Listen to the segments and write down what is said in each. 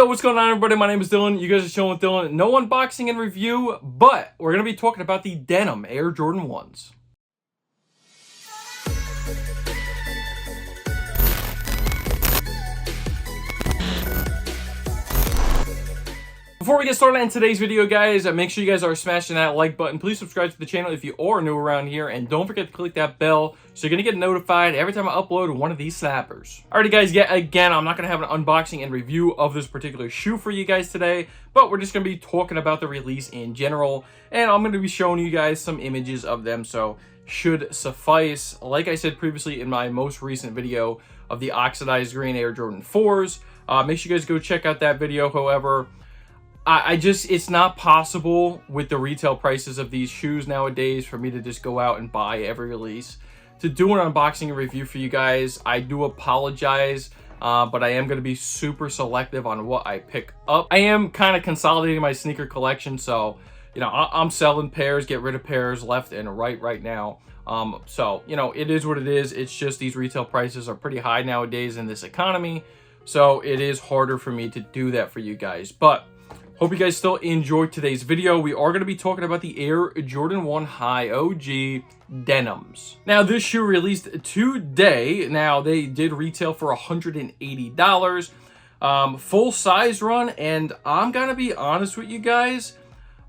Yo, what's going on, everybody? My name is Dylan. You guys are chilling with Dylan. No unboxing and review, but we're going to be talking about the Denim Air Jordan 1s. Before we get started in today's video, guys, make sure you guys are smashing that like button. Please subscribe to the channel if you are new around here, and don't forget to click that bell so you're going to get notified every time I upload one of these slappers. Alrighty, guys, yet again, I'm not going to have an unboxing and review of this particular shoe for you guys today, but we're just going to be talking about the release in general, and I'm going to be showing you guys some images of them, so should suffice. Like I said previously in my most recent video of the oxidized green Air Jordan 4s, make sure you guys go check out that video. However, it's not possible with the retail prices of these shoes nowadays for me to just go out and buy every release. To do an unboxing and review for you guys, I do apologize, but I am going to be super selective on what I pick up. I am kind of consolidating my sneaker collection, so, you know, I'm selling pairs, get rid of pairs left and right now. So, you know, it is what it is. It's just these retail prices are pretty high nowadays in this economy, so it is harder for me to do that for you guys. But hope you guys still enjoyed today's video. We are going to be talking about the Air Jordan 1 High OG Denims. Now, this shoe released today. Now, they did retail for $180. Full size run, and I'm going to be honest with you guys,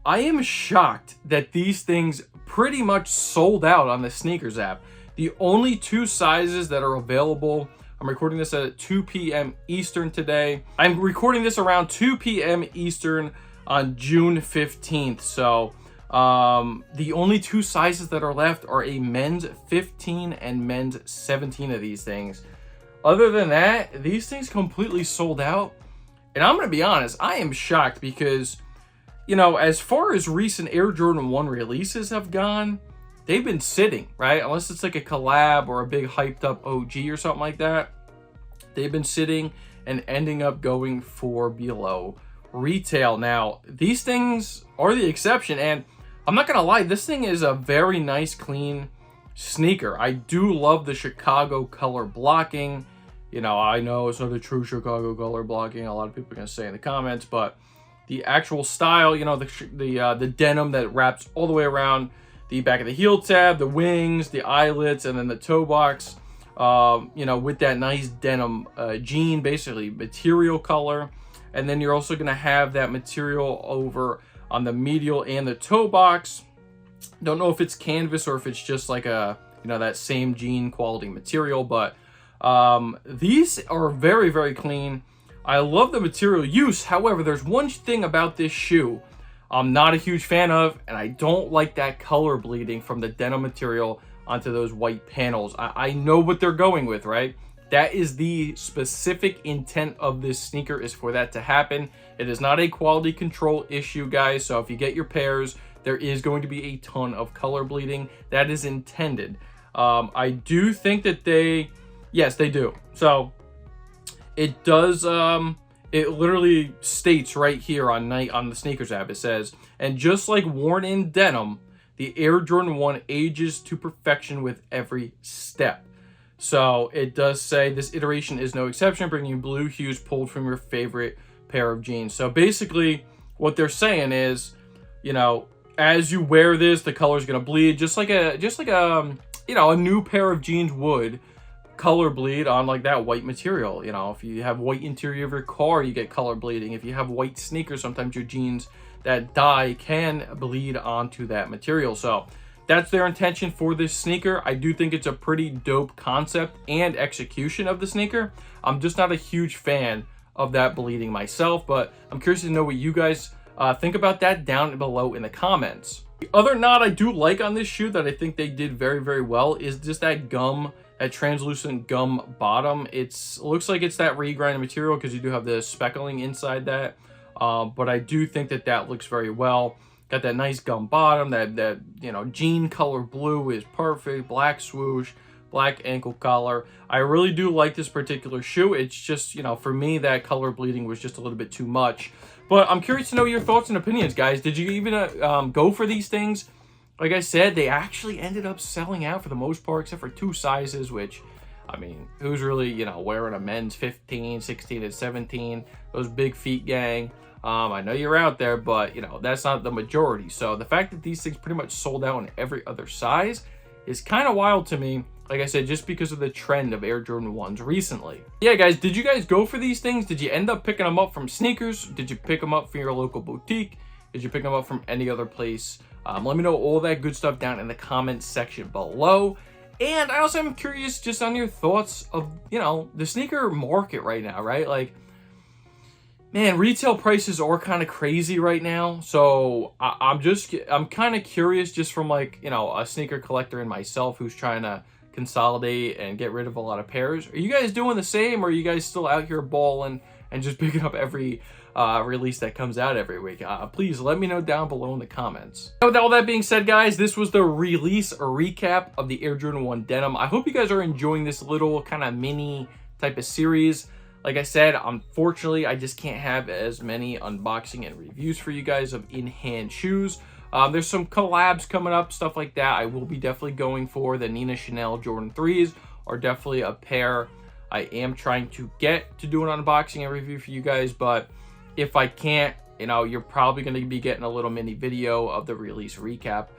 I am shocked that these things pretty much sold out on the Sneakers app. The only two sizes that are available, I'm recording this at 2 p.m. Eastern today. I'm recording this around 2 p.m. Eastern on June 15th. So the only two sizes that are left are a men's 15 and men's 17 of these things. Other than that, these things completely sold out. And I'm going to be honest, I am shocked because, you know, as far as recent Air Jordan 1 releases have gone, they've been sitting, right? Unless it's like a collab or a big hyped up OG or something like that. They've been sitting and ending up going for below retail. Now, these things are the exception, and I'm not going to lie, this thing is a very nice, clean sneaker. I do love the Chicago color blocking. You know, I know it's not the true Chicago color blocking. A lot of people are going to say in the comments, but the actual style, you know, the denim that wraps all the way around the back of the heel tab, the wings, the eyelets, and then the toe box, you know, with that nice denim jean, basically material color. And then you're also going to have that material over on the medial and the toe box. Don't know if it's canvas or if it's just like a, you know, that same jean quality material, but these are very, very clean. I love the material use. However, there's one thing about this shoe I'm not a huge fan of, and I don't like that color bleeding from the denim material onto those white panels. I know what they're going with, right? That is the specific intent of this sneaker, is for that to happen. It is not a quality control issue, guys. So if you get your pairs, there is going to be a ton of color bleeding. That is intended. I do think that yes, they do. So it does, it literally states right here on the Sneakers app, it says, and just like worn in denim, the Air Jordan 1 ages to perfection with every step. So it does say this iteration is no exception, bringing blue hues pulled from your favorite pair of jeans. So basically what they're saying is, you know, as you wear this, the color is going to bleed just like a you know, a new pair of jeans would color bleed on like that white material. You know, if you have white interior of your car, you get color bleeding. If you have white sneakers, sometimes your jeans, that dye can bleed onto that material. So that's their intention for this sneaker. I do think it's a pretty dope concept and execution of the sneaker. I'm just not a huge fan of that bleeding myself, but I'm curious to know what you guys think about that down below in the comments. The other nod I do like on this shoe that I think they did very, very well is just that gum, that translucent gum bottom. Looks like it's that regrinded material because you do have the speckling inside that. But I do think that looks very well. Got that nice gum bottom, that you know, jean color blue is perfect, black swoosh, black ankle collar. I really do like this particular shoe. It's just, you know, for me, that color bleeding was just a little bit too much. But I'm curious to know your thoughts and opinions, guys. Did you even go for these things? Like I said, they actually ended up selling out for the most part, except for two sizes, which I mean, who's really, you know, wearing a men's 15, 16, and 17? Those big feet gang. I know you're out there, but, you know, that's not the majority. So the fact that these things pretty much sold out in every other size is kind of wild to me. Like I said, just because of the trend of Air Jordan 1s recently. Yeah, guys, did you guys go for these things? Did you end up picking them up from Sneakers? Did you pick them up from your local boutique? Did you pick them up from any other place? Let me know all that good stuff down in the comments section below. And I also am curious just on your thoughts of, you know, the sneaker market right now, right? Like, man, retail prices are kind of crazy right now. So I'm kind of curious just from, like, you know, a sneaker collector and myself who's trying to consolidate and get rid of a lot of pairs. Are you guys doing the same, or are you guys still out here balling and just picking up every release that comes out every week? Please let me know down below in the comments. And with all that being said, guys, this was the release recap of the Air Jordan 1 Denim. I hope you guys are enjoying this little kind of mini type of series. Like I said, unfortunately, I just can't have as many unboxing and reviews for you guys of in-hand shoes. There's some collabs coming up, stuff like that. I will be definitely going for the Nina Chanel Jordan 3s, are definitely a pair I am trying to get to do an unboxing and review for you guys. But if I can't, you know, you're probably going to be getting a little mini video of the release recap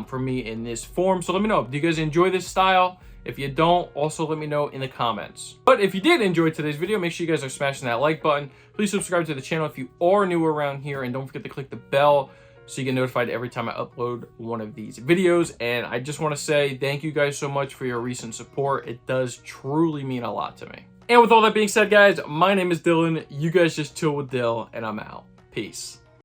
from me in this form. So let me know, do you guys enjoy this style? If you don't, also let me know in the comments. But if you did enjoy today's video, make sure you guys are smashing that like button. Please subscribe to the channel if you are new around here, and don't forget to click the bell so you get notified every time I upload one of these videos. And I just want to say thank you guys so much for your recent support. It does truly mean a lot to me. And with all that being said, guys, my name is Dylan. You guys just chill with Dill, and I'm out. Peace.